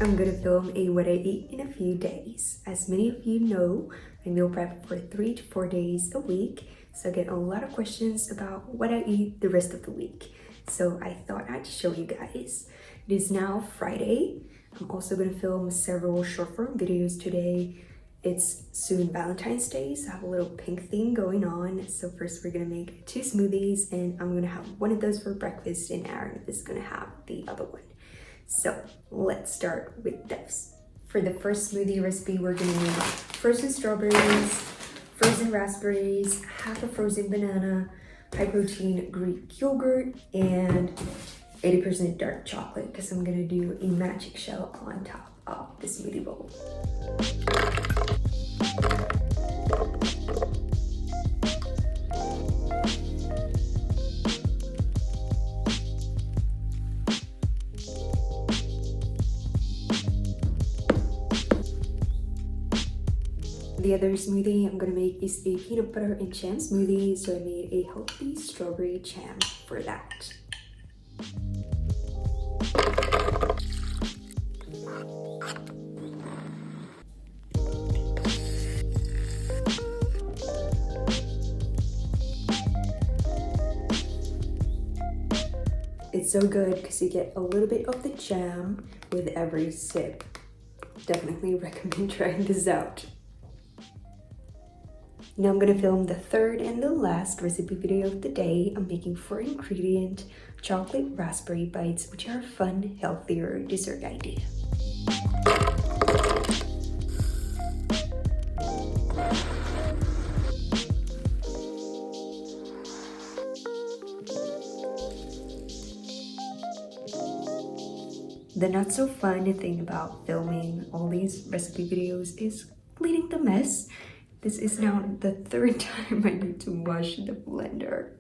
I'm gonna film a what I ate in a few days. As many of you know, I meal prep for 3 to 4 days a week, so I get a lot of questions about what I eat the rest of the week. So I thought I'd show you guys. It is now Friday. I'm also gonna film several short form videos today. It's soon Valentine's Day, so I have a little pink theme going on. So first we're gonna make 2 smoothies, and I'm gonna have one of those for breakfast, and Aaron is gonna have the other one. So let's start with this. For the first smoothie recipe, we're gonna need frozen strawberries, frozen raspberries, half a frozen banana, high protein Greek yogurt, and 80% dark chocolate, because I'm gonna do a magic shell on top of the smoothie bowl. The other smoothie I'm gonna make is a peanut butter and jam smoothie, so I made a healthy strawberry jam for that. It's so good because you get a little bit of the jam with every sip. Definitely recommend trying this out. Now I'm gonna film the third and the last recipe video of the day. I'm making 4-ingredient chocolate raspberry bites, which are a fun, healthier dessert idea. The not so fun thing about filming all these recipe videos is cleaning the mess. This is now the third time I need to wash the blender.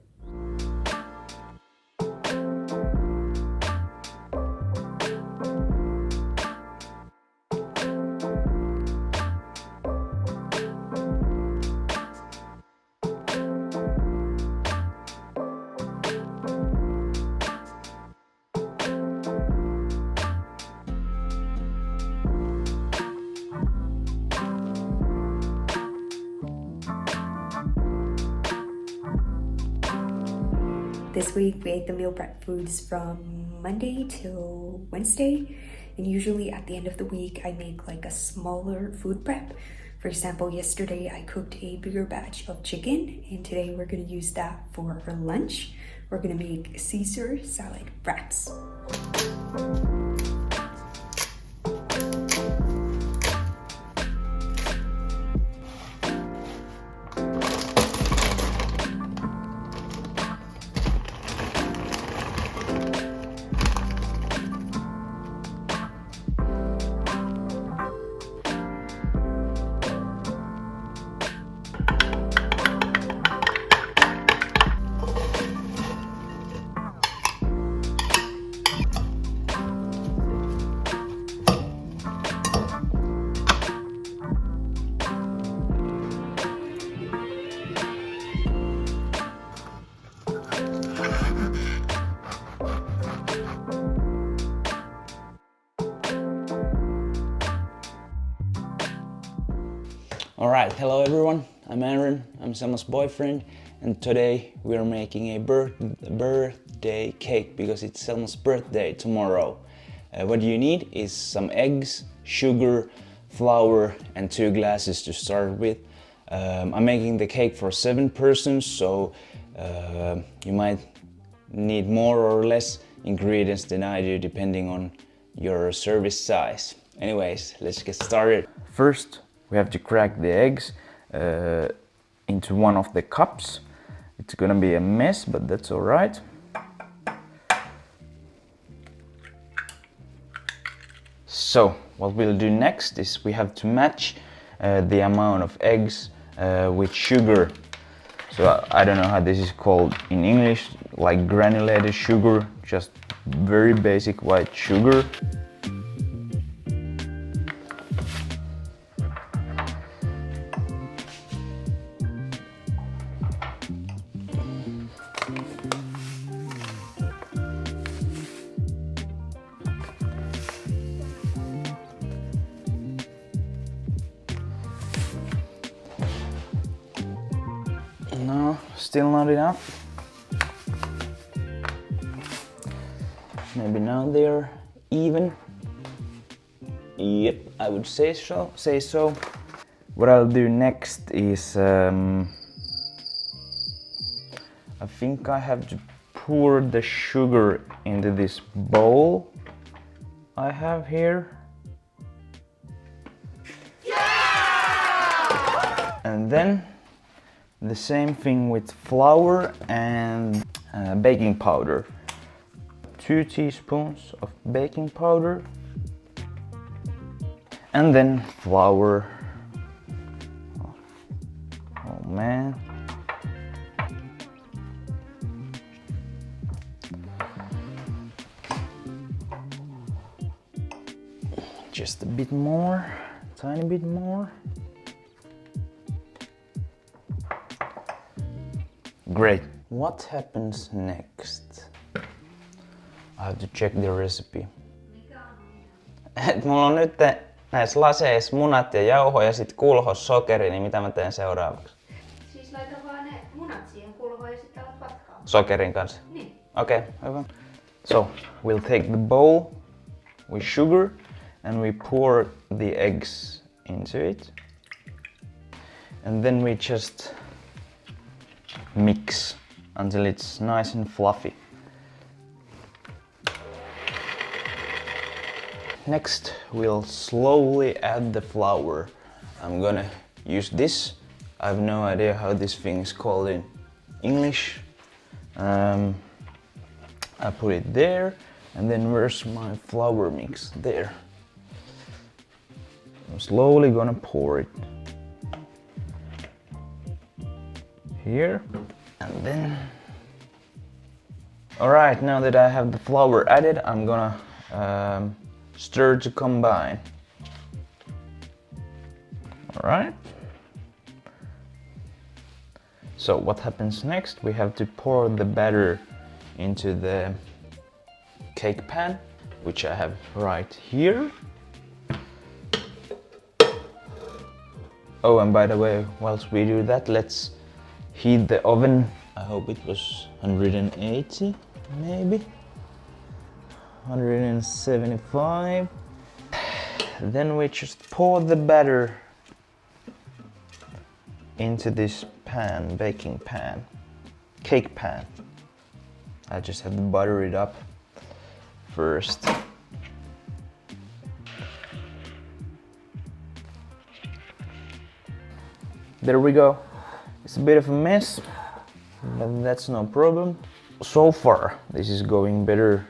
This week we ate the meal prep foods from Monday till Wednesday, and usually at the end of the week I make like a smaller food prep. For example, yesterday I cooked a bigger batch of chicken, and today we're gonna use that for our lunch. We're gonna make Caesar salad wraps. Alright, hello everyone, I'm Aaron, I'm Selma's boyfriend, and today we are making a birthday cake because it's Selma's birthday tomorrow. What you need is some eggs, sugar, flour, and 2 glasses to start with. I'm making the cake for 7 persons, so you might need more or less ingredients than I do depending on your service size. Anyways, let's get started. First, we have to crack the eggs into one of the cups. It's gonna be a mess, but that's all right. So what we'll do next is we have to match the amount of eggs with sugar. So I don't know how this is called in English, like granulated sugar, just very basic white sugar. No, still not enough. Maybe now they're even. Yep, I would say so. What I'll do next is I think I have to pour the sugar into this bowl I have here. Yeah! And then the same thing with flour and baking powder. 2 teaspoons of baking powder. And then flour. Oh man. Just a bit more, tiny bit more. Great. What happens next? I have to check the recipe. Mulla on nyt näissä laseissa munat ja jauho ja sit kulhos sokeri, niin mitä mä teen seuraavaksi? Siis laita vaan ne munat siihen kulhoon ja sitten alat vatkaa. Sokerin kanssa? Niin. Okay, hyvä. So, we'll take the bowl with sugar and we pour the eggs into it. And then we just mix until it's nice and fluffy. Next, we'll slowly add the flour. I'm gonna use this. I have no idea how this thing is called in English. I put it there, and then where's my flour mix? There. I'm slowly gonna pour it here, and then. All right, now that I have the flour added, I'm gonna stir to combine. All right. So what happens next? We have to pour the batter into the cake pan, which I have right here. Oh, and by the way, whilst we do that, let's heat the oven. I hope it was 180, maybe 175. Then we just pour the batter into this pan, baking pan, cake pan. I just have to butter it up first. There we go. It's a bit of a mess, but that's no problem. So far, this is going better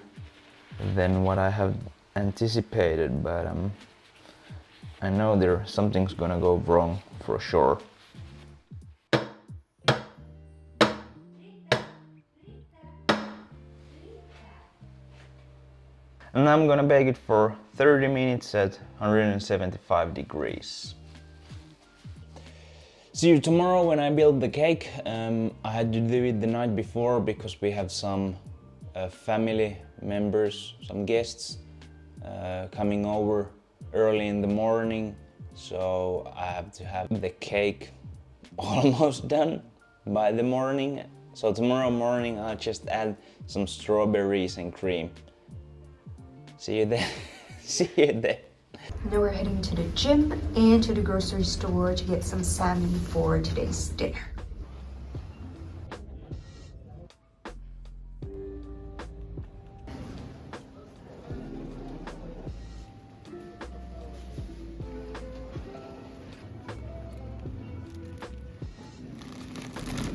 than what I have anticipated, but I know something's gonna go wrong for sure. And I'm gonna bake it for 30 minutes at 175 degrees. See you tomorrow when I build the cake. I had to do it the night before because we have some family members, some guests coming over early in the morning. So I have to have the cake almost done by the morning. So tomorrow morning I'll just add some strawberries and cream. See you there. See you there. Now we're heading to the gym and to the grocery store to get some salmon for today's dinner.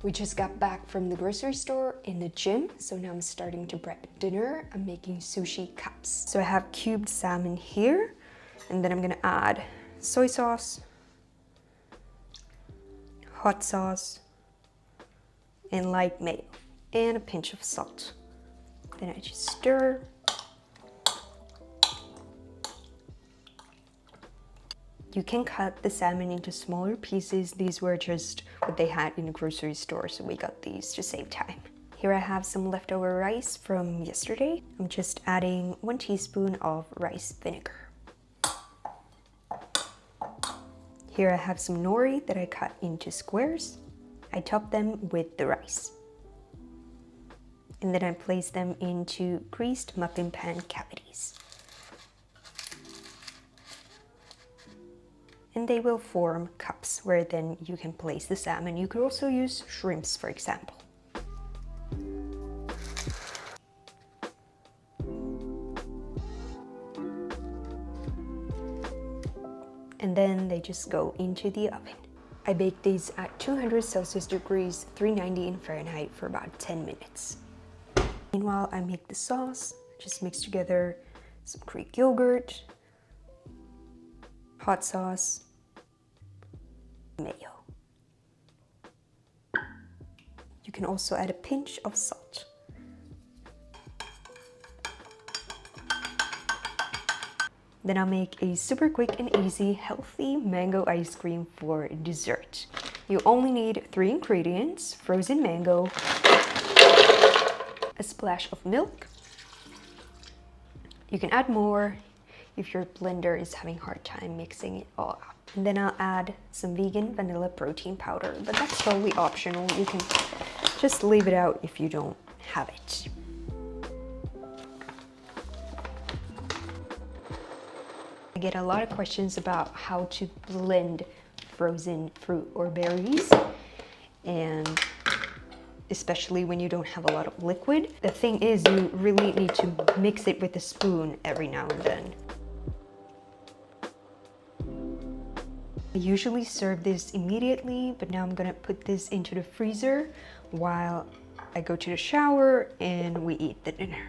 We just got back from the grocery store in the gym, so now I'm starting to prep dinner. I'm making sushi cups. So I have cubed salmon here, and then I'm gonna add soy sauce, hot sauce, and light mayo, and a pinch of salt. Then I just stir. You can cut the salmon into smaller pieces. These were just what they had in the grocery store, so we got these to save time. Here I have some leftover rice from yesterday. I'm just adding 1 teaspoon of rice vinegar. Here I have some nori that I cut into squares. I top them with the rice. And then I place them into greased muffin pan cavities. And they will form cups where then you can place the salmon. You could also use shrimps, for example. And then they just go into the oven. I bake these at 200 Celsius degrees, 390 in Fahrenheit for about 10 minutes. Meanwhile, I make the sauce. Just mix together some Greek yogurt, hot sauce, mayo. You can also add a pinch of salt. Then I'll make a super quick and easy healthy mango ice cream for dessert. You only need 3 ingredients: frozen mango, a splash of milk. You can add more if your blender is having a hard time mixing it all up. And then I'll add some vegan vanilla protein powder, but that's totally optional. You can just leave it out if you don't have it. I get a lot of questions about how to blend frozen fruit or berries, and especially when you don't have a lot of liquid. The thing is, you really need to mix it with a spoon every now and then. I usually serve this immediately, but now I'm gonna put this into the freezer while I go to the shower and we eat the dinner.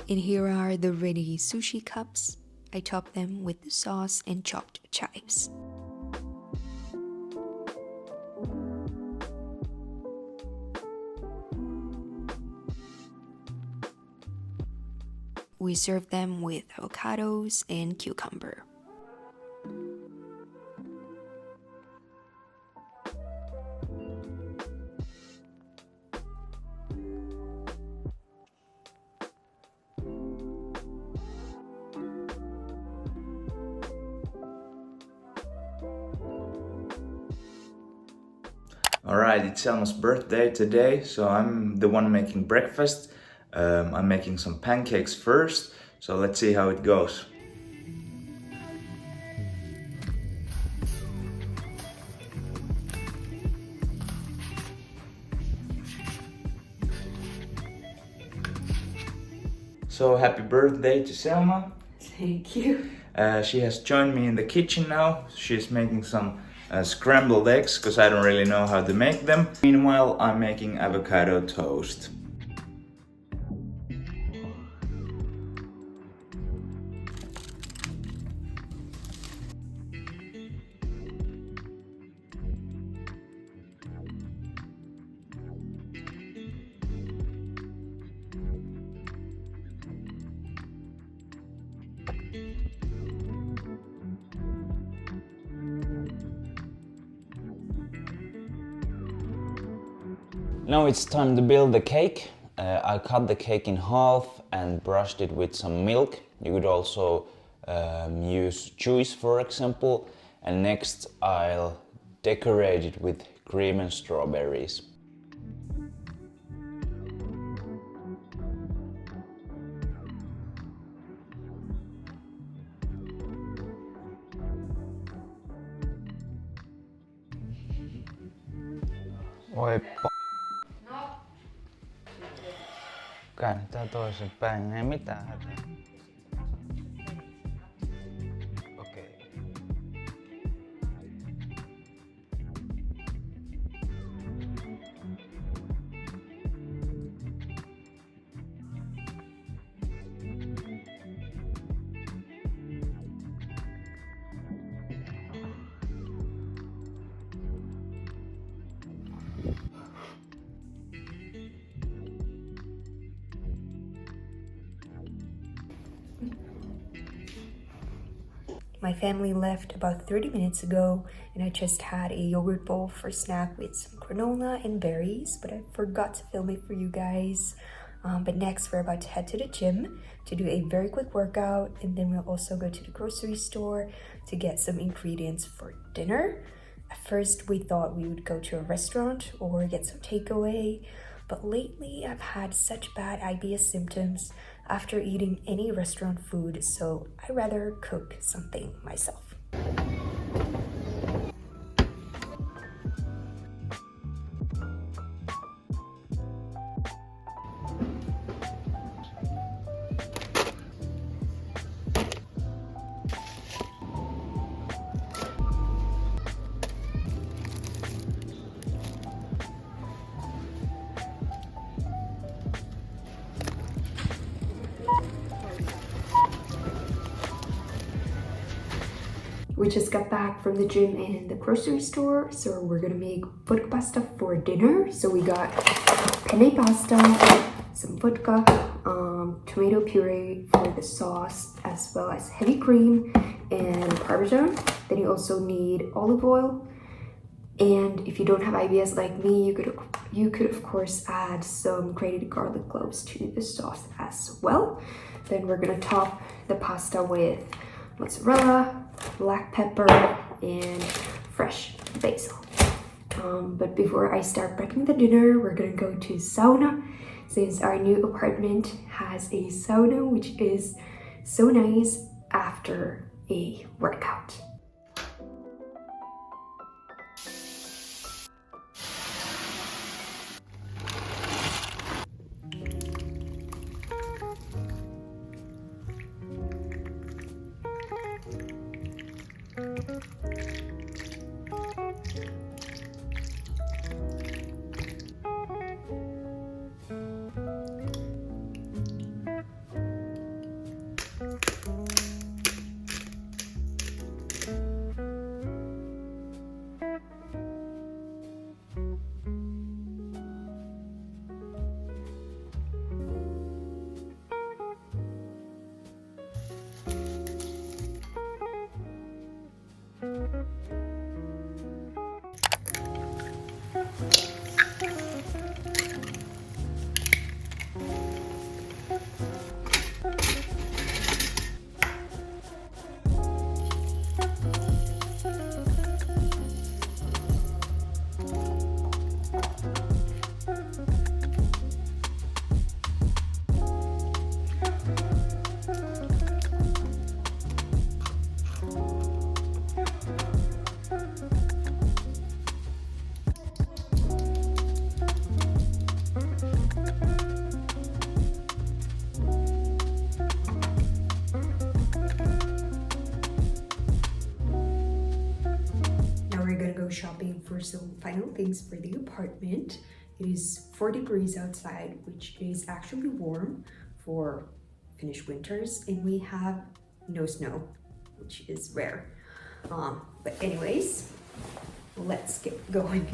And here are the ready sushi cups. I top them with the sauce and chopped chives. We serve them with avocados and cucumber. Alright, it's Selma's birthday today, so I'm the one making breakfast. I'm making some pancakes first, so let's see how it goes. So happy birthday to Selma. Thank you. She has joined me in the kitchen now. She's making some scrambled eggs, because I don't really know how to make them. Meanwhile, I'm making avocado toast. Now it's time to build the cake. I cut the cake in half and brushed it with some milk. You could also use juice, for example. And next I'll decorate it with cream and strawberries. Oi käännetään toisen päin, ei mitään hätää. Okei. My family left about 30 minutes ago, and I just had a yogurt bowl for snack with some granola and berries, but I forgot to film it for you guys. But next, we're about to head to the gym to do a very quick workout, and then we'll also go to the grocery store to get some ingredients for dinner. At first, we thought we would go to a restaurant or get some takeaway, but lately I've had such bad IBS symptoms after eating any restaurant food, so I'd rather cook something myself. We just got back from the gym and the grocery store, so we're gonna make vodka pasta for dinner. So we got penne pasta, some vodka, tomato puree for the sauce, as well as heavy cream and parmesan. Then you also need olive oil. And if you don't have IBS like me, you could of course add some grated garlic cloves to the sauce as well. Then we're gonna top the pasta with mozzarella, black pepper, and fresh basil. But before I start prepping the dinner, we're gonna go to sauna, since our new apartment has a sauna, which is so nice after a workout. Shopping for some final things for the apartment. It is 4 degrees outside, which is actually warm for Finnish winters, and we have no snow, which is rare. But anyways, let's get going.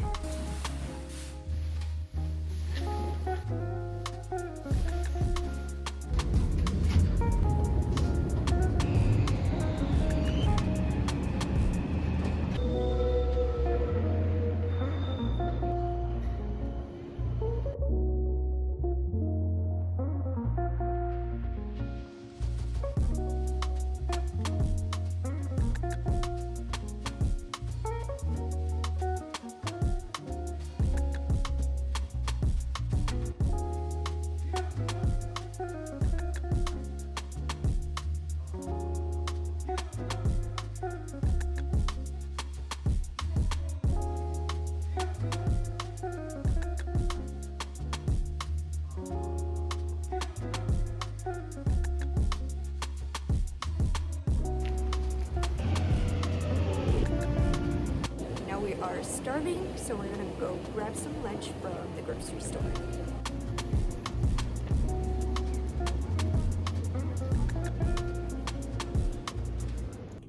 Are starving, so we're gonna go grab some lunch from the grocery store.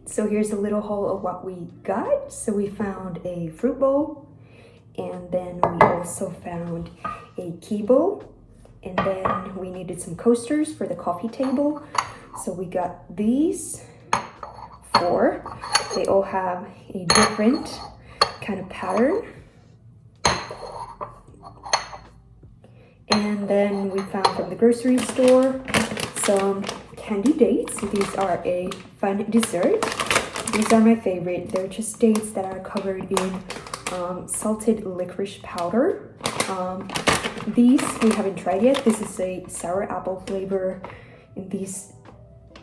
So here's a little haul of what we got. So we found a fruit bowl, and then we also found a key bowl, and then we needed some coasters for the coffee table. So we got these 4. They all have a different kind of pattern. And then we found from the grocery store some candy dates. These are a fun dessert. These are my favorite. They're just dates that are covered in salted licorice powder. These we haven't tried yet. This is a sour apple flavor. And this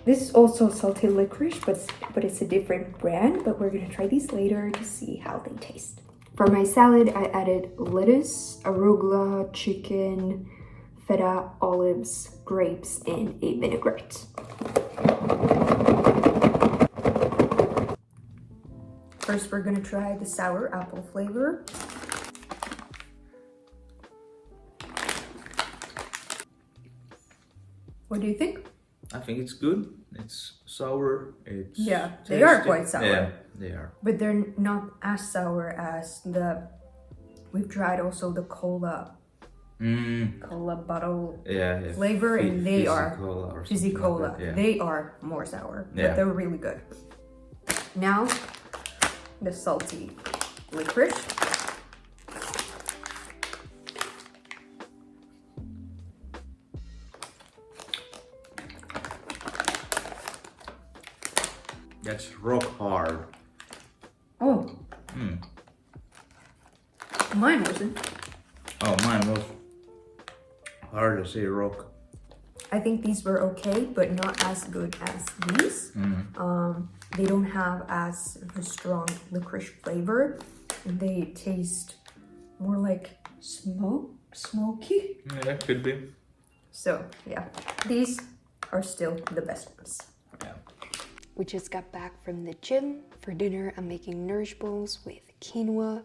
is also salted licorice, but it's a different brand. But we're gonna try these later to see how they taste. For my salad, I added lettuce, arugula, chicken, feta, olives, grapes, and a vinaigrette. First, we're gonna try the sour apple flavor. What do you think? I think it's good. It's sour. It's Yeah, they tasty. are quite sour. Yeah, they are. But they're not as sour as we've tried also the cola bottle Yeah. flavor, and they are fizzy like cola. that, yeah. They are more sour, Yeah. but they're really good. Now, the salty licorice. That's rock hard. Oh. Mine wasn't. Oh, mine was hard to say rock. I think these were okay, but not as good as these. They don't have as a strong licorice flavor. They taste more like smoky. Yeah, that could be. So yeah, these are still the best ones. Yeah. We just got back from the gym. For dinner, I'm making Nourish Bowls with quinoa,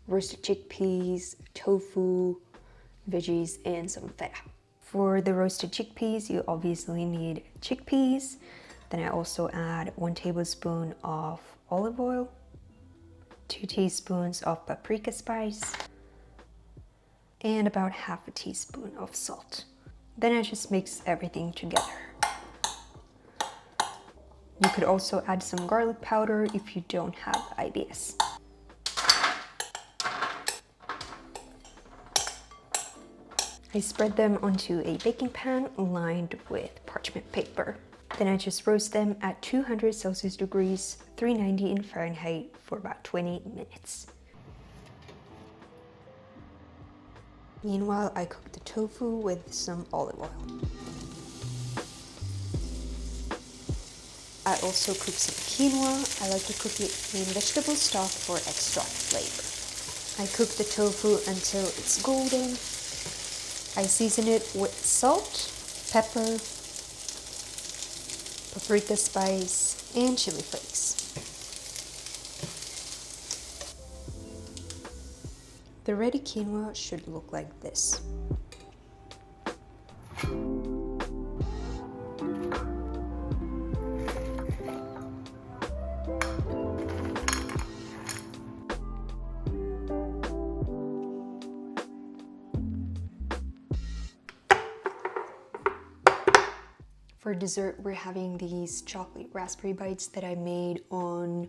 roasted chickpeas, tofu, veggies, and some feta. For the roasted chickpeas, you obviously need chickpeas. Then I also add 1 tablespoon of olive oil, 2 teaspoons of paprika spice, and about half a teaspoon of salt. Then I just mix everything together. You could also add some garlic powder if you don't have IBS. I spread them onto a baking pan lined with parchment paper. Then I just roast them at 200 Celsius degrees, 390 in Fahrenheit for about 20 minutes. Meanwhile, I cook the tofu with some olive oil. I also cook some quinoa. I like to cook it in vegetable stock for extra flavor. I cook the tofu until it's golden. I season it with salt, pepper, paprika spice, and chili flakes. The ready quinoa should look like this. For dessert, we're having these chocolate raspberry bites that I made on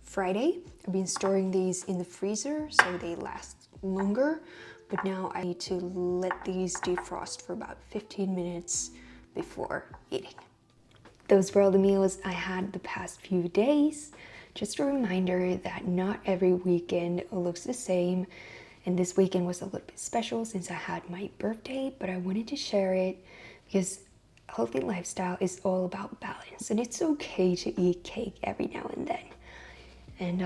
Friday. I've been storing these in the freezer so they last longer, but now I need to let these defrost for about 15 minutes before eating. Those were all the meals I had the past few days. Just a reminder that not every weekend looks the same, and this weekend was a little bit special since I had my birthday, but I wanted to share it because healthy lifestyle is all about balance, and it's okay to eat cake every now and then. And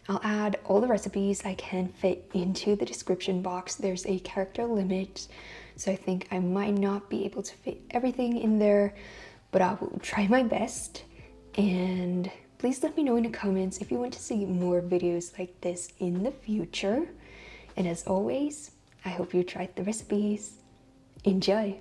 I'll add all the recipes I can fit into the description box. There's a character limit, so I think I might not be able to fit everything in there, but I will try my best. And please let me know in the comments if you want to see more videos like this in the future. And as always, I hope you tried the recipes. Enjoy!